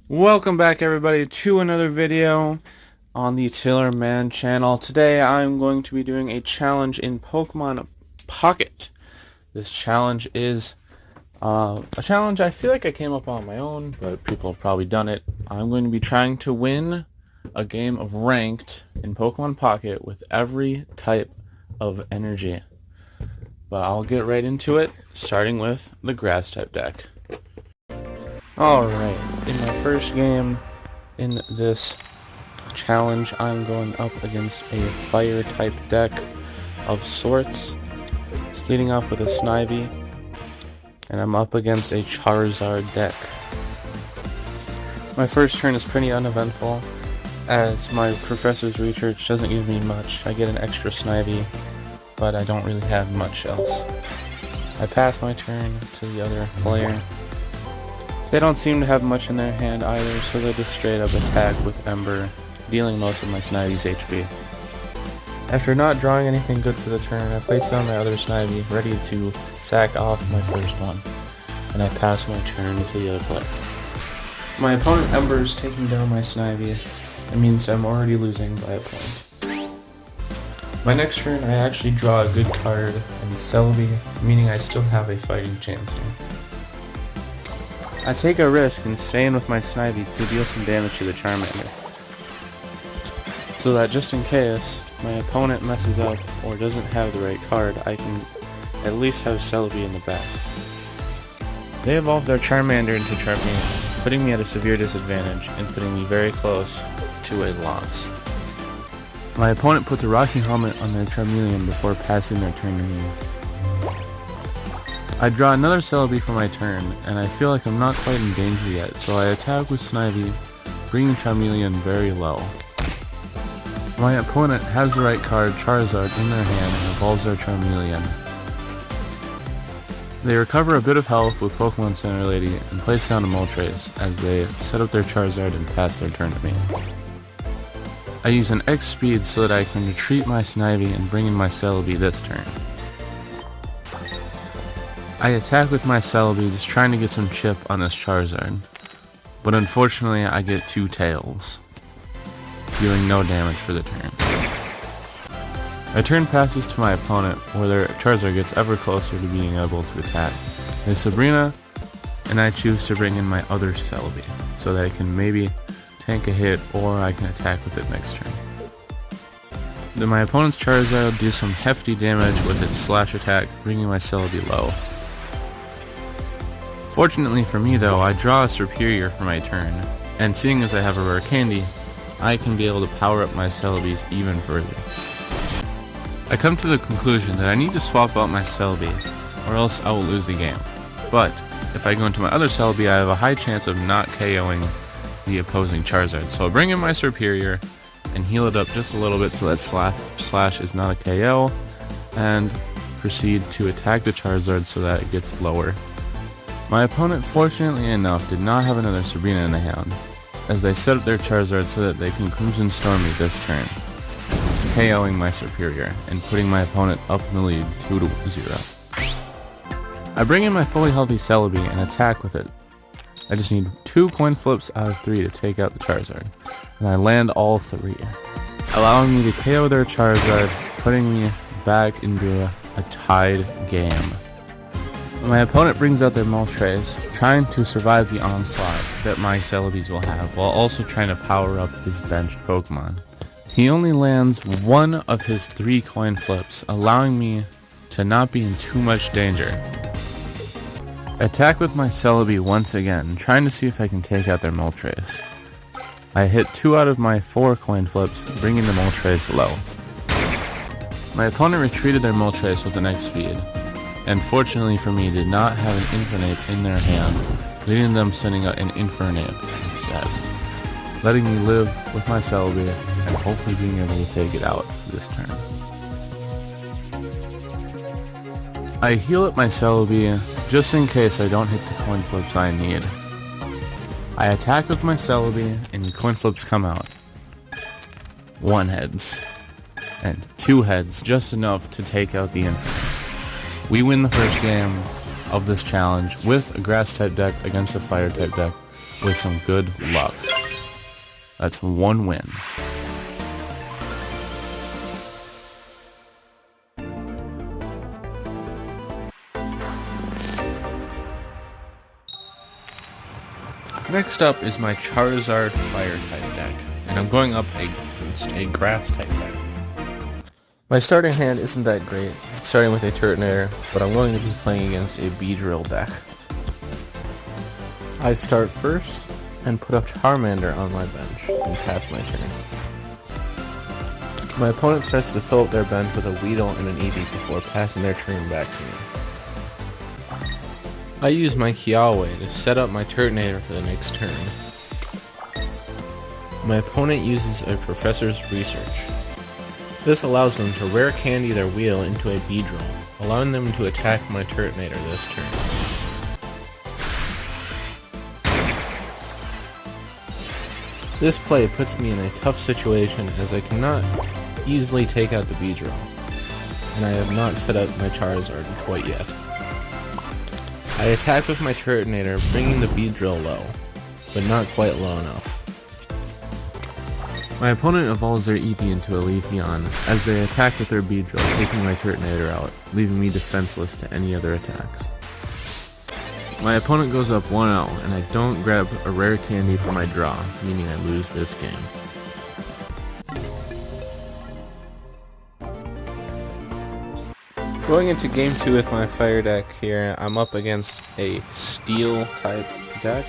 Welcome back everybody to another video on the Taylor Man channel. Today I'm going to be doing a challenge in Pokemon Pocket. This challenge is a challenge I feel like I came up on my own, but people have probably done it. I'm going to be trying to win a game of ranked in Pokemon Pocket with every type of energy. But I'll get right into it, starting with the grass type deck. Alright, in my first game in this challenge, I'm going up against a fire type deck of sorts. It's leading off with a Snivy, and I'm up against a Charizard deck. My first turn is pretty uneventful, as my professor's research doesn't give me much. I get an extra Snivy, but I don't really have much else. I pass my turn to the other player. They don't seem to have much in their hand either, so they just straight up attack with Ember, dealing most of my Snivy's HP. After not drawing anything good for the turn, I place down my other Snivy, ready to sack off my first one, and I pass my turn to the other player. My opponent Ember is taking down my Snivy. That means I'm already losing by a point. My next turn, I actually draw a good card in Celebi, meaning I still have a fighting chance here. I take a risk and stay in with my Snivy to deal some damage to the Charmander, so that just in case my opponent messes up or doesn't have the right card, I can at least have Celebi in the back. They evolved their Charmander into Charmeleon, putting me at a severe disadvantage and putting me very close to a loss. My opponent puts a Rocky Helmet on their Charmeleon before passing their turn to me. I draw another Celebi for my turn, and I feel like I'm not quite in danger yet, so I attack with Snivy, bringing Charmeleon very low. My opponent has the right card, Charizard, in their hand and evolves their Charmeleon. They recover a bit of health with Pokemon Center Lady and place down a Moltres as they set up their Charizard and pass their turn to me. I use an X speed so that I can retreat my Snivy and bring in my Celebi this turn. I attack with my Celebi, just trying to get some chip on this Charizard, but unfortunately I get two tails, dealing no damage for the turn. My turn passes to my opponent, where their Charizard gets ever closer to being able to attack. There's Sabrina, and I choose to bring in my other Celebi, so that I can maybe tank a hit, or I can attack with it next turn. Then my opponent's Charizard deals some hefty damage with its slash attack, bringing my Celebi low. Fortunately for me though, I draw a Superior for my turn, and seeing as I have a rare candy, I can be able to power up my Celebis even further. I come to the conclusion that I need to swap out my Celebi, or else I will lose the game. But, if I go into my other Celebi, I have a high chance of not KOing the opposing Charizard. So I bring in my Superior, and heal it up just a little bit so that slash is not a KO, and proceed to attack the Charizard so that it gets lower. My opponent, fortunately enough, did not have another Sabrina in the hand, as they set up their Charizard so that they can Crimson Storm me this turn, KOing my Superior and putting my opponent up in the lead 2-0. I bring in my fully healthy Celebi and attack with it. I just need 2 coin flips out of 3 to take out the Charizard, and I land all 3, allowing me to KO their Charizard, putting me back into a tied game. My opponent brings out their Moltres, trying to survive the onslaught that my Celebis will have, while also trying to power up his benched Pokemon. He only lands 1 of his 3 coin flips, allowing me to not be in too much danger. I attack with my Celebi once again, trying to see if I can take out their Moltres. I hit 2 out of my 4 coin flips, bringing the Moltres low. My opponent retreated their Moltres with an X speed, and fortunately for me did not have an Infernape in their hand, leading them sending out an Infernape instead, letting me live with my Celebi and hopefully being able to take it out this turn. I heal up my Celebi just in case I don't hit the coin flips I need. I attack with my Celebi and the coin flips come out. 1 heads and 2 heads, just enough to take out the Infernape. We win the first game of this challenge with a grass type deck against a fire type deck with some good luck. That's one win. Next up is my Charizard Fire type deck, and I'm going up against a Grass type deck. My starting hand isn't that great, starting with a Turtonator, but I'm going to be playing against a Beedrill deck. I start first and put a Charmander on my bench and pass my turn. My opponent starts to fill up their bench with a Weedle and an Eevee before passing their turn back to me. I use my Kiawe to set up my Turtonator for the next turn. My opponent uses a Professor's Research. This allows them to rare candy their wheel into a Beedrill, allowing them to attack my Turtonator this turn. This play puts me in a tough situation as I cannot easily take out the Beedrill, and I have not set up my Charizard quite yet. I attack with my Turtonator, bringing the Beedrill low, but not quite low enough. My opponent evolves their Eevee into a Leafeon as they attack with their Beedrill, taking my Turtonator out, leaving me defenseless to any other attacks. My opponent goes up 1-0, and I don't grab a rare candy for my draw, meaning I lose this game. Going into game 2 with my fire deck here, I'm up against a steel type deck.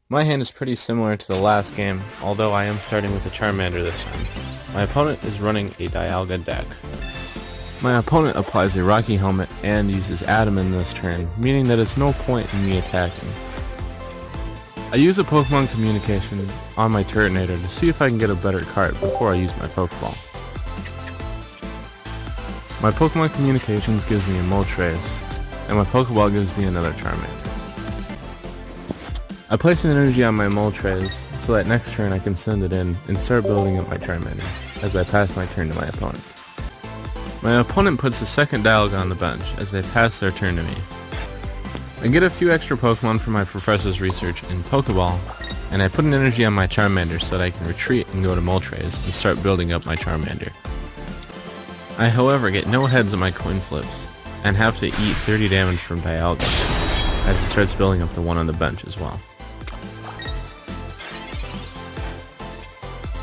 My hand is pretty similar to the last game, although I am starting with a Charmander this time. My opponent is running a Dialga deck. My opponent applies a Rocky Helmet and uses Adaman this turn, meaning that it's no point in me attacking. I use a Pokemon Communication on my Turtonator to see if I can get a better card before I use my Pokeball. My Pokemon Communications gives me a Moltres, and my Pokeball gives me another Charmander. I place an energy on my Moltres so that next turn I can send it in and start building up my Charmander as I pass my turn to my opponent. My opponent puts a second Dialga on the bench as they pass their turn to me. I get a few extra Pokemon from my Professor's Research in Pokeball, and I put an energy on my Charmander so that I can retreat and go to Moltres and start building up my Charmander. I however get no heads on my coin flips, and have to eat 30 damage from Dialga as he starts building up the one on the bench as well.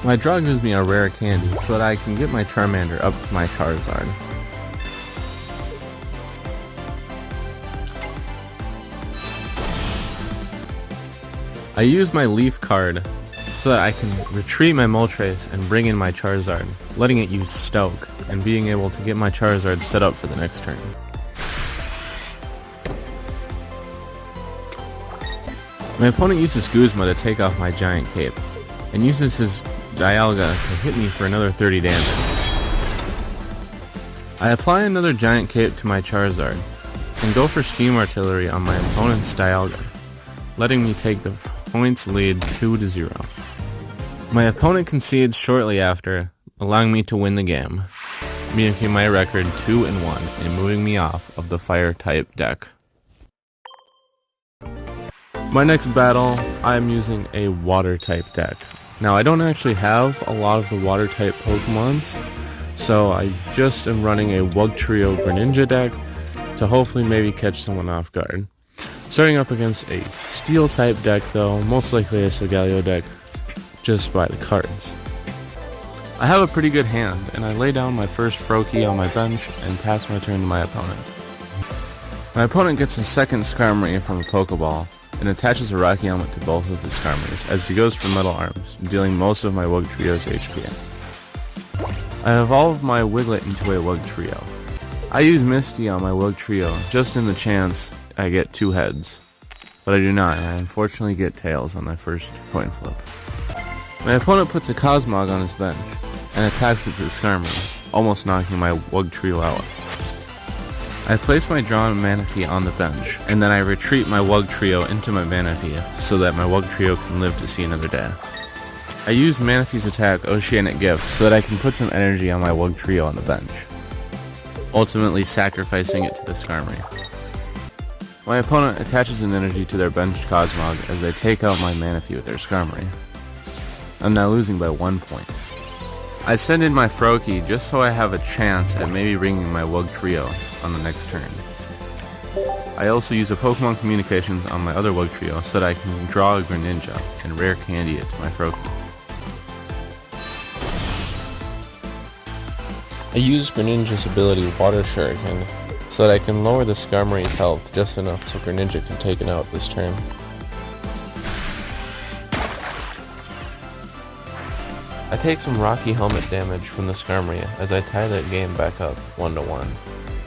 My draw gives me a rare candy so that I can get my Charmander up to my Charizard. I use my Leaf card so that I can retreat my Moltres and bring in my Charizard, letting it use Stoke, and being able to get my Charizard set up for the next turn. My opponent uses Guzma to take off my Giant Cape, and uses his Dialga to hit me for another 30 damage. I apply another Giant Cape to my Charizard, and go for Steam Artillery on my opponent's Dialga, letting me take the points lead 2-0. My opponent concedes shortly after, allowing me to win the game, making my record 2-1 and moving me off of the fire type deck. My next battle, I'm using a water type deck. Now I don't actually have a lot of the water type Pokemons, so I just am running a Wugtrio Greninja deck to hopefully maybe catch someone off guard. Starting up against a steel type deck though, most likely a Solgaleo deck, just by the cards. I have a pretty good hand, and I lay down my first Froakie on my bench and pass my turn to my opponent. My opponent gets a second Skarmory from a Pokeball, and attaches a Rocky Helmet to both of his Skarmories as he goes for Metal Arms, dealing most of my Wugtrio's HP. I evolve my Wiglet into a Wugtrio. I use Misty on my Wugtrio just in the chance I get 2 heads, but I do not, and I unfortunately get tails on my first coin flip. My opponent puts a Cosmog on his bench, and attacks with his Skarmory, almost knocking my Wugtrio out. I place my drawn Manaphy on the bench, and then I retreat my Wugtrio into my Manaphy so that my Wugtrio can live to see another day. I use Manaphy's attack, Oceanic Gift, so that I can put some energy on my Wugtrio on the bench, ultimately sacrificing it to the Skarmory. My opponent attaches an energy to their benched Cosmog as they take out my Manaphy with their Skarmory. I'm now losing by 1 point. I send in my Froakie just so I have a chance at maybe bringing my Wugtrio on the next turn. I also use a Pokemon Communications on my other Wugtrio so that I can draw a Greninja and rare candy it to my Froakie. I use Greninja's ability Water Shuriken so that I can lower the Skarmory's health just enough so Greninja can take it out this turn. I take some Rocky Helmet damage from the Skarmory as I tie that game back up 1-1.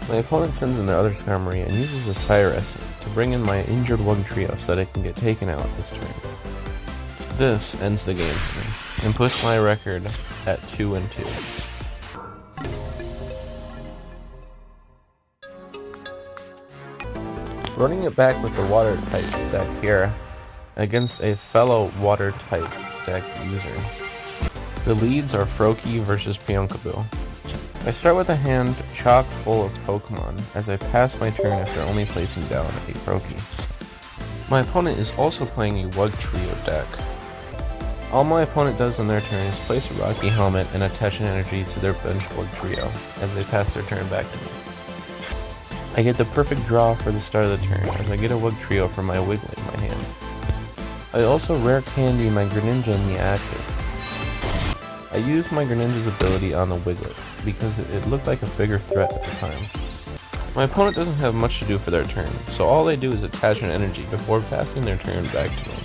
My opponent sends in their other Skarmory and uses a Cyrus to bring in my injured Wugtrio so that it can get taken out this turn. This ends the game for me and puts my record at 2-2. Running it back with the Water type deck here against a fellow Water type deck user. The leads are Froakie versus Pionkabu. I start with a hand chock full of Pokemon as I pass my turn after only placing down a Froakie. My opponent is also playing a Wugtrio deck. All my opponent does on their turn is place a Rocky Helmet and attach an energy to their bench Wugtrio as they pass their turn back to me. I get the perfect draw for the start of the turn as I get a Wugtrio from my Wiglet in my hand. I also rare candy my Greninja in the active. I used my Greninja's ability on the Wiglet because it looked like a bigger threat at the time. My opponent doesn't have much to do for their turn, so all they do is attach an energy before passing their turn back to me.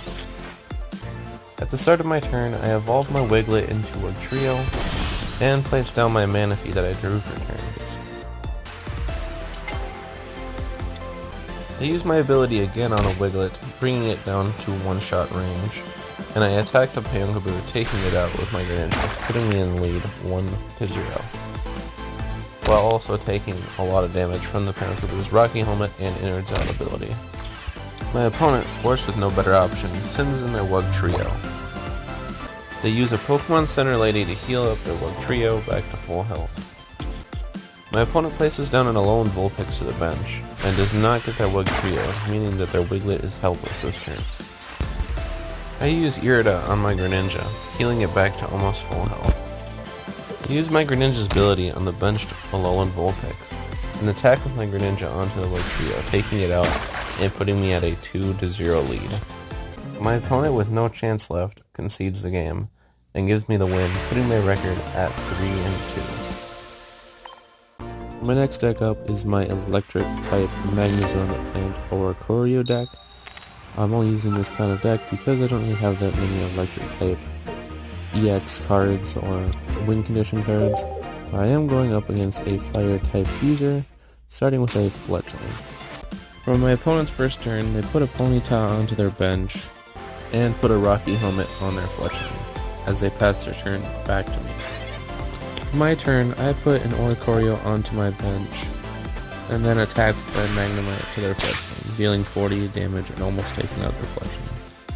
At the start of my turn, I evolve my Wiglet into a Wugtrio and place down my Manaphy that I drew for turn. I use my ability again on a Wiglet, bringing it down to one-shot range, and I attack the Pionkabu, taking it out with my Greninja, putting me in the lead 1-0, while also taking a lot of damage from the Pionkabu's Rocky Helmet and Innards Out ability. My opponent, forced with no better option, sends in their Wugtrio. They use a Pokemon Center Lady to heal up their Wugtrio back to full health. My opponent places down an Alolan Vulpix to the bench, and does not get their Wugtrio, meaning that their Wiglet is helpless this turn. I use Irida on my Greninja, healing it back to almost full health. I use my Greninja's ability on the benched Alolan Vulpix, and attack with my Greninja onto the Wugtrio, taking it out and putting me at a 2-0 lead. My opponent, with no chance left, concedes the game, and gives me the win, putting my record at 3-2. My next deck up is my electric type Magnezone and Oricorio deck. I'm only using this kind of deck because I don't really have that many electric type EX cards or win condition cards. I am going up against a fire type user, starting with a Fletchling. For my opponent's first turn, they put a Ponyta onto their bench and put a Rocky Helmet on their Fletchling as they pass their turn back to me. For my turn, I put an Oricorio onto my bench, and then attacked with a Magnemite to their Fletchling, dealing 40 damage and almost taking out their Fletchling,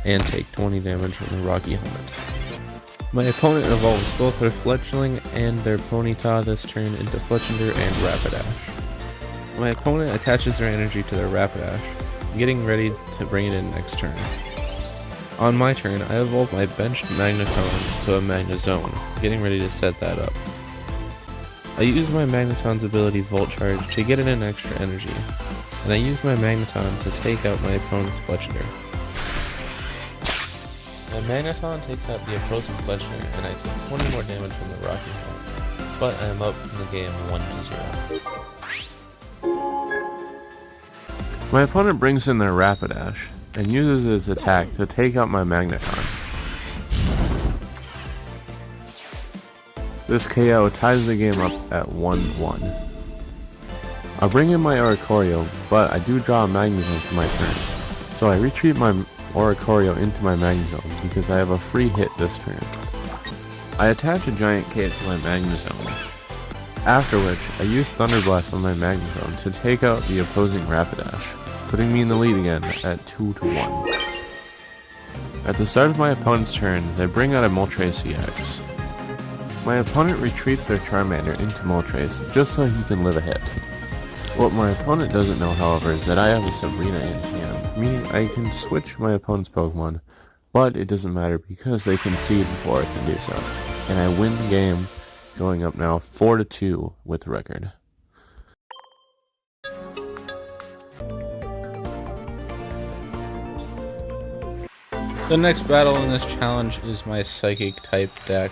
and take 20 damage from the Rocky Helmet. My opponent evolves both their Fletchling and their Ponyta this turn into Fletchinder and Rapidash. My opponent attaches their energy to their Rapidash, getting ready to bring it in next turn. On my turn, I evolve my benched Magneton to a Magnezone, getting ready to set that up. I use my Magneton's ability Volt Charge to get it an extra energy, and I use my Magneton to take out my opponent's Fletchinder. My Magneton takes out the opposing Fletchinder, and I take 20 more damage from the Rocky Helmet, but I am up in the game 1-0. My opponent brings in their Rapidash, and uses its attack to take out my Magneton. This KO ties the game up at 1-1. I'll bring in my Oricorio, but I do draw a Magnezone for my turn, so I retreat my Oricorio into my Magnezone because I have a free hit this turn. I attach a Giant Cape to my Magnezone, after which I use Thunder Blast on my Magnezone to take out the opposing Rapidash, putting me in the lead again at 2-1. At the start of my opponent's turn, they bring out a Moltres EX. My opponent retreats their Charmander into Moltres just so he can live a hit. What my opponent doesn't know, however, is that I have a Sabrina in hand, meaning I can switch my opponent's Pokemon, but it doesn't matter because they concede before I can do so, and I win the game, going up now 4-2 with the record. The next battle in this challenge is my Psychic type deck.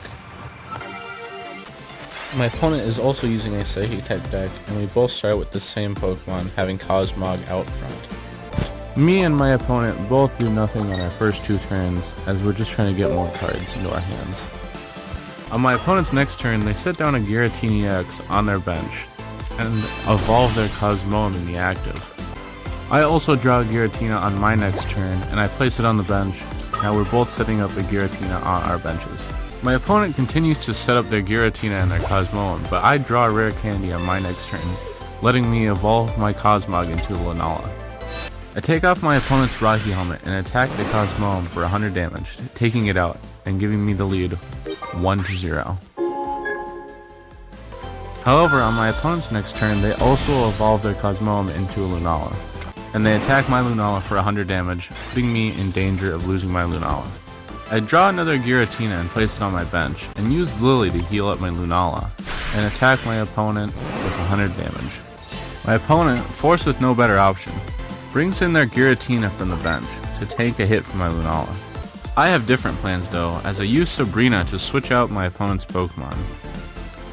My opponent is also using a Psychic type deck, and we both start with the same Pokemon, having Cosmog out front. Me and my opponent both do nothing on our first 2 turns, as we're just trying to get more cards into our hands. On my opponent's next turn, they set down a Giratina X on their bench, and evolve their Cosmoem in the active. I also draw a Giratina on my next turn, and I place it on the bench. Now we're both setting up a Giratina on our benches. My opponent continues to set up their Giratina and their Cosmoem, but I draw a rare candy on my next turn, letting me evolve my Cosmog into a Lunala. I take off my opponent's Rocky helmet and attack the Cosmoem for 100 damage, taking it out and giving me the lead 1-0. However, on my opponent's next turn, they also evolve their Cosmoem into a Lunala, and they attack my Lunala for 100 damage, putting me in danger of losing my Lunala. I draw another Giratina and place it on my bench, and use Lily to heal up my Lunala, and attack my opponent with 100 damage. My opponent, forced with no better option, brings in their Giratina from the bench to take a hit from my Lunala. I have different plans though, as I use Sabrina to switch out my opponent's Pokemon.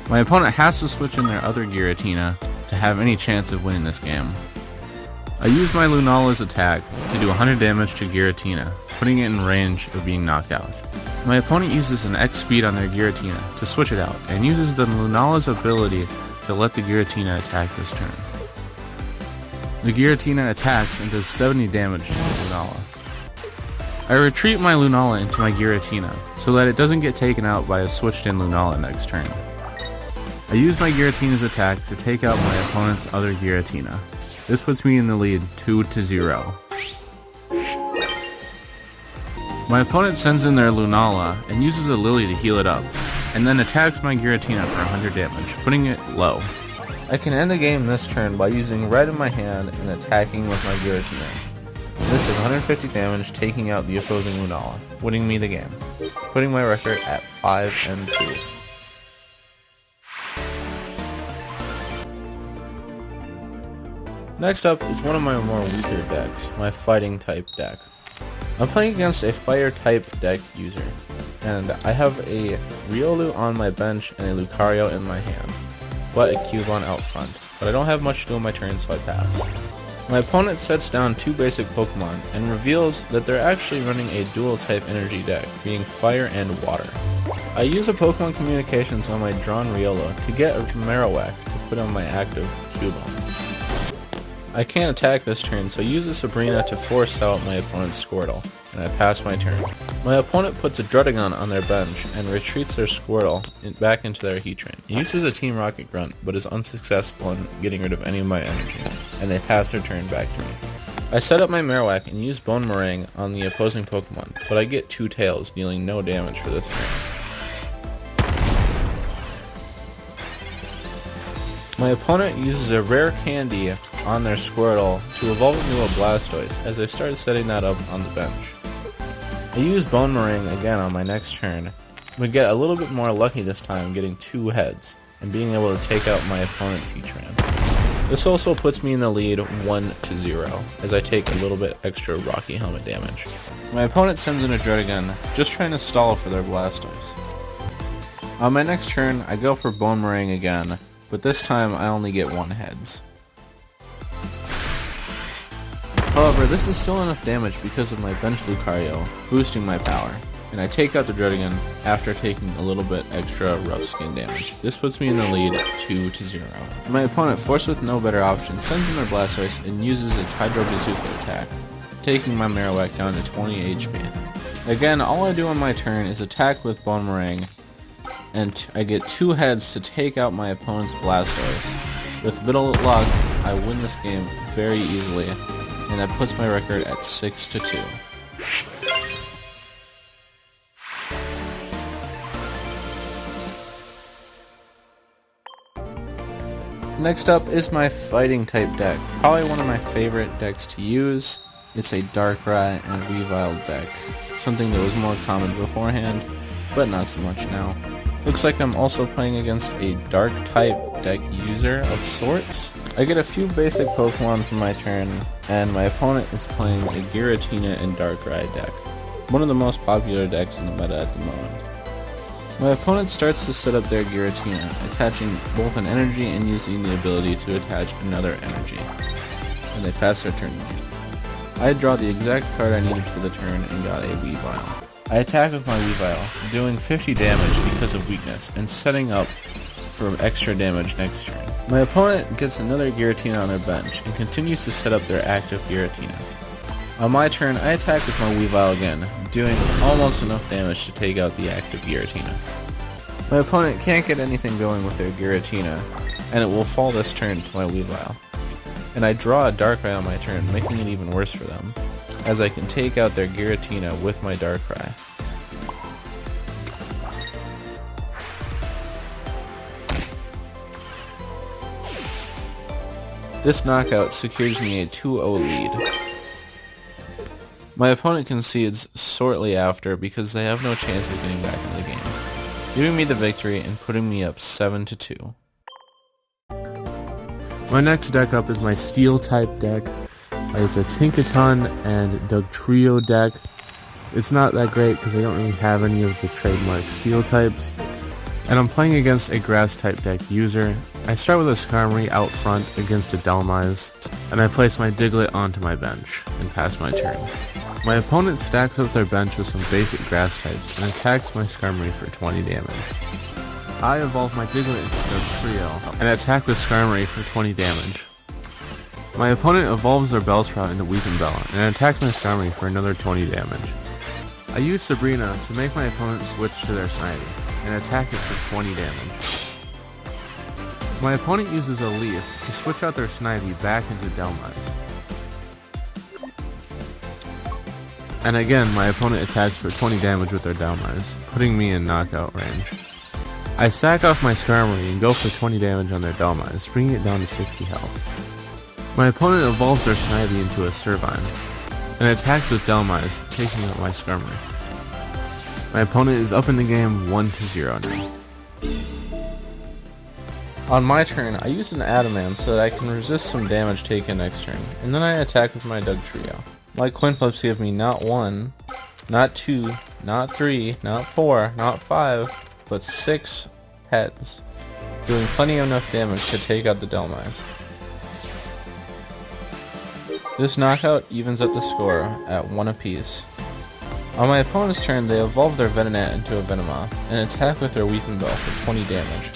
My opponent has to switch in their other Giratina to have any chance of winning this game. I use my Lunala's attack to do 100 damage to Giratina, putting it in range of being knocked out. My opponent uses an X speed on their Giratina to switch it out, and uses the Lunala's ability to let the Giratina attack this turn. The Giratina attacks and does 70 damage to the Lunala. I retreat my Lunala into my Giratina, so that it doesn't get taken out by a switched in Lunala next turn. I use my Giratina's attack to take out my opponent's other Giratina. This puts me in the lead 2-0. My opponent sends in their Lunala and uses a Lily to heal it up, and then attacks my Giratina for 100 damage, putting it low. I can end the game this turn by using red in my hand and attacking with my Giratina. This is 150 damage, taking out the opposing Lunala, winning me the game, putting my record at 5-2. Next up is one of my more weaker decks, my Fighting type deck. I'm playing against a Fire type deck user, and I have a Riolu on my bench and a Lucario in my hand, but a Cubone out front, but I don't have much to do on my turn, so I pass. My opponent sets down 2 basic Pokemon and reveals that they're actually running a dual type energy deck, being Fire and Water. I use a Pokemon Communications on my drawn Riolu to get a Marowak to put on my active Cubone. I can't attack this turn, so I use a Sabrina to force out my opponent's Squirtle, and I pass my turn. My opponent puts a Druddigon on their bench and retreats their Squirtle back into their Heatran. He uses a Team Rocket Grunt, but is unsuccessful in getting rid of any of my energy, and they pass their turn back to me. I set up my Marowak and use Bone Meringue on the opposing Pokemon, but I get 2 tails, dealing no damage for this turn. My opponent uses a rare candy on their Squirtle to evolve into a Blastoise, as I started setting that up on the bench. I use Bone Meringue again on my next turn, but get a little bit more lucky this time, getting 2 heads, and being able to take out my opponent's Heatran. This also puts me in the lead 1-0, as I take a little bit extra Rocky Helmet damage. My opponent sends in a Druddigon, just trying to stall for their Blastoise. On my next turn, I go for Bone Meringue again, but this time I only get 1 heads. However, this is still enough damage because of my bench Lucario, boosting my power, and I take out the Druddigon after taking a little bit extra rough skin damage. This puts me in the lead 2-0. My opponent, forced with no better option, sends in their Blastoise and uses its Hydro Bazooka attack, taking my Marowak down to 20 HP. Again, all I do on my turn is attack with Bone Meringue, and I get 2 heads to take out my opponent's Blastoise. With little luck, I win this game very easily, and that puts my record at 6-2. Next up is my fighting type deck. Probably one of my favorite decks to use. It's a Darkrai and Weavile deck. Something that was more common beforehand, but not so much now. Looks like I'm also playing against a dark type deck user of sorts. I get a few basic Pokemon for my turn, and my opponent is playing a Giratina and Darkrai deck. One of the most popular decks in the meta at the moment. My opponent starts to set up their Giratina, attaching both an energy and using the ability to attach another energy, and they pass their turn to me. I draw the exact card I needed for the turn and got a Weavile. I attack with my Weavile, doing 50 damage because of weakness, and setting up for extra damage next turn. My opponent gets another Giratina on their bench, and continues to set up their active Giratina. On my turn, I attack with my Weavile again, doing almost enough damage to take out the active Giratina. My opponent can't get anything going with their Giratina, and it will fall this turn to my Weavile. And I draw a Darkrai on my turn, making it even worse for them, as I can take out their Giratina with my Darkrai. This knockout secures me a 2-0 lead. My opponent concedes shortly after because they have no chance of getting back into the game, giving me the victory and putting me up 7-2. My next deck up is my Steel type deck. It's a Tinkaton and Dugtrio deck. It's not that great because I don't really have any of the trademark Steel types. And I'm playing against a Grass type deck user. I start with a Skarmory out front against a Dhelmise, and I place my Diglett onto my bench and pass my turn. My opponent stacks up their bench with some basic Grass types and attacks my Skarmory for 20 damage. I evolve my Diglett into Dugtrio and attack the Skarmory for 20 damage. My opponent evolves their Bellsprout into Weepinbell and attacks my Skarmory for another 20 damage. I use Sabrina to make my opponent switch to their Snivy and attack it for 20 damage. My opponent uses a Leaf to switch out their Snivy back into Dhelmise. And again, my opponent attacks for 20 damage with their Dhelmise, putting me in knockout range. I stack off my Skarmory and go for 20 damage on their Dhelmise, bringing it down to 60 health. My opponent evolves their Snivy into a Servine, and attacks with Dhelmise, taking out my Skarmory. My opponent is up in the game 1-0 now. On my turn, I use an Adamant so that I can resist some damage taken next turn, and then I attack with my Dugtrio. My coin flips give me not 1, not 2, not 3, not 4, not 5, but 6 heads, doing plenty enough damage to take out the Dhelmise. This knockout evens up the score at 1 apiece. On my opponent's turn, they evolve their Venonat into a Venomoth, and attack with their Weepinbell for 20 damage.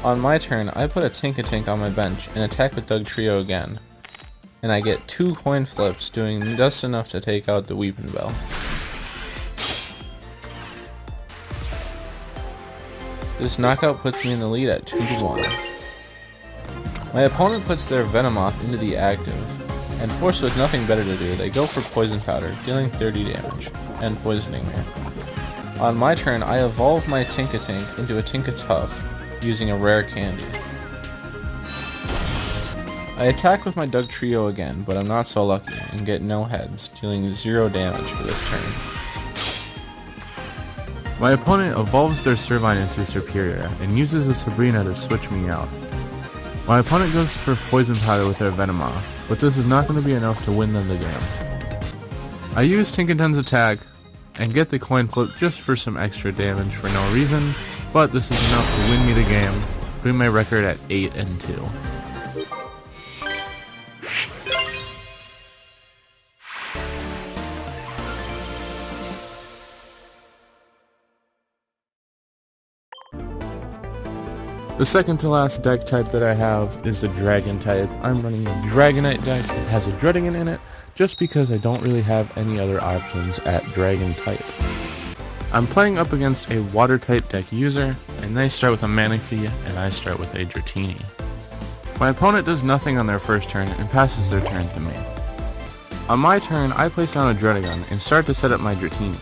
On my turn, I put a Tinkatink on my bench and attack with Dugtrio again, and I get 2 coin flips, doing just enough to take out the Weepinbell. This knockout puts me in the lead at 2-1. My opponent puts their Venomoth into the active, and forced with nothing better to do, they go for Poison Powder, dealing 30 damage, and poisoning me. On my turn, I evolve my Tinkatink into a Tinkatuff, using a rare candy. I attack with my Dugtrio again, but I'm not so lucky, and get no heads, dealing 0 damage for this turn. My opponent evolves their Servine into Serperior, and uses a Sabrina to switch me out. My opponent goes for Poison Powder with their Venomoth, but this is not going to be enough to win them the game. I use Tinkaton's attack, and get the coin flip just for some extra damage for no reason, but this is enough to win me the game, putting my record at 8-2. The second to last deck type that I have is the Dragon type. I'm running a Dragonite deck that has a Dredigan in it, just because I don't really have any other options at Dragon type. I'm playing up against a Water type deck user, and they start with a Manaphy, and I start with a Dratini. My opponent does nothing on their first turn and passes their turn to me. On my turn, I place down a Dredigan and start to set up my Dratini.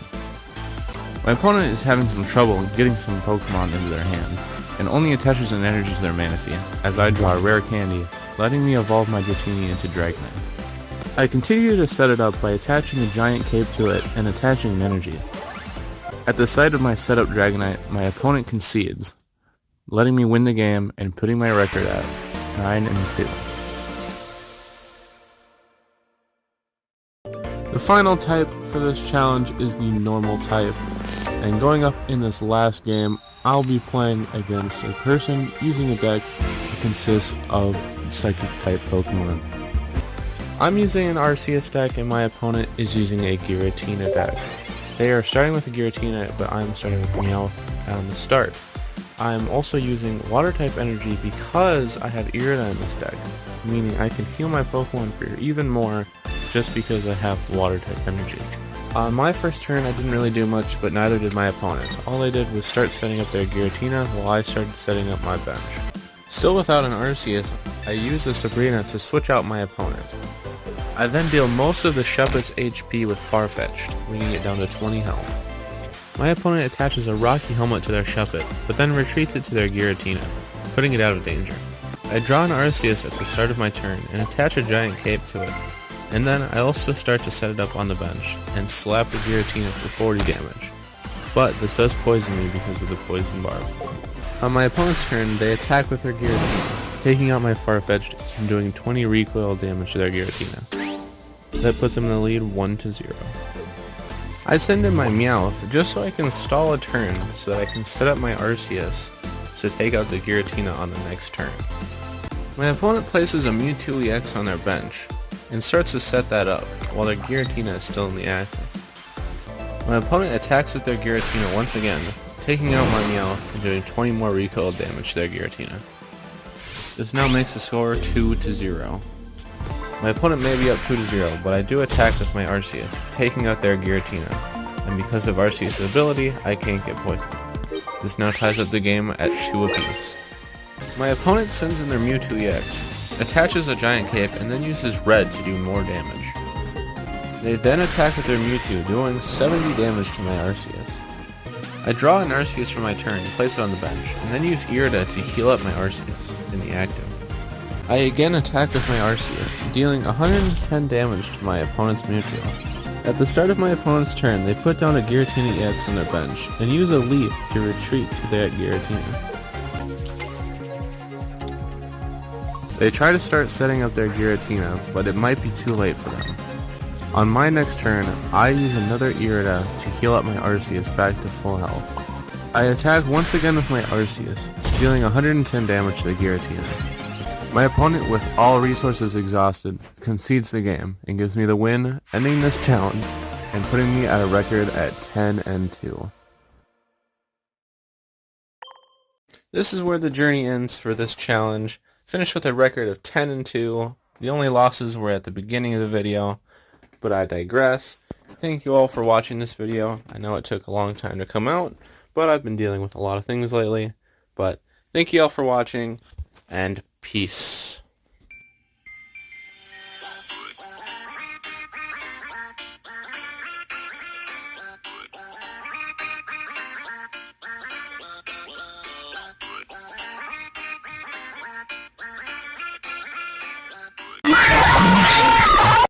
My opponent is having some trouble getting some Pokemon into their hand, and only attaches an energy to their Manaphy, as I draw a rare candy, letting me evolve my Dratini into Dragonite. I continue to set it up by attaching a giant cape to it and attaching an energy. At the sight of my setup Dragonite, my opponent concedes, letting me win the game and putting my record at 9-2. The final type for this challenge is the normal type, and going up in this last game, I'll be playing against a person using a deck that consists of Psychic type Pokemon. I'm using an Arceus deck and my opponent is using a Giratina deck. They are starting with a Giratina, but I'm starting with Meowth on the start. I'm also using Water type energy because I have Irida in this deck, meaning I can heal my Pokemon for even more just because I have Water type energy. On my first turn I didn't really do much, but neither did my opponent. All they did was start setting up their Giratina while I started setting up my bench. Still without an Arceus, I used a Sabrina to switch out my opponent. I then deal most of the Shuppet's HP with Farfetch'd, bringing it down to 20 health. My opponent attaches a Rocky Helmet to their Shuppet, but then retreats it to their Giratina, putting it out of danger. I draw an Arceus at the start of my turn and attach a giant cape to it, and then I also start to set it up on the bench and slap the Giratina for 40 damage. But this does poison me because of the poison barb. On my opponent's turn, they attack with their Giratina, taking out my Farfetch'd and doing 20 recoil damage to their Giratina. That puts them in the lead 1-0. I send in my Meowth just so I can stall a turn so that I can set up my Arceus to take out the Giratina on the next turn. My opponent places a Mewtwo EX on their bench and starts to set that up while their Giratina is still in the active. My opponent attacks with their Giratina once again, taking out my Meowth and doing 20 more recoil damage to their Giratina. This now makes the score 2-0. My opponent may be up 2-0, but I do attack with my Arceus, taking out their Giratina, and because of Arceus' ability, I can't get poisoned. This now ties up the game at 2 apiece. My opponent sends in their Mewtwo EX, attaches a giant cape, and then uses red to do more damage. They then attack with their Mewtwo, doing 70 damage to my Arceus. I draw an Arceus for my turn and place it on the bench, and then use Irida to heal up my Arceus in the active. I again attack with my Arceus, dealing 110 damage to my opponent's Mewtwo. At the start of my opponent's turn, they put down a Giratina EX on their bench, and use a Leaf to retreat to their Giratina. They try to start setting up their Giratina, but it might be too late for them. On my next turn, I use another Irida to heal up my Arceus back to full health. I attack once again with my Arceus, dealing 110 damage to the Giratina. My opponent, with all resources exhausted, concedes the game and gives me the win, ending this challenge and putting me at a record at 10-2. This is where the journey ends for this challenge. Finished with a record of 10-2. The only losses were at the beginning of the video, but I digress. Thank you all for watching this video. I know it took a long time to come out, but I've been dealing with a lot of things lately. But thank you all for watching, and peace.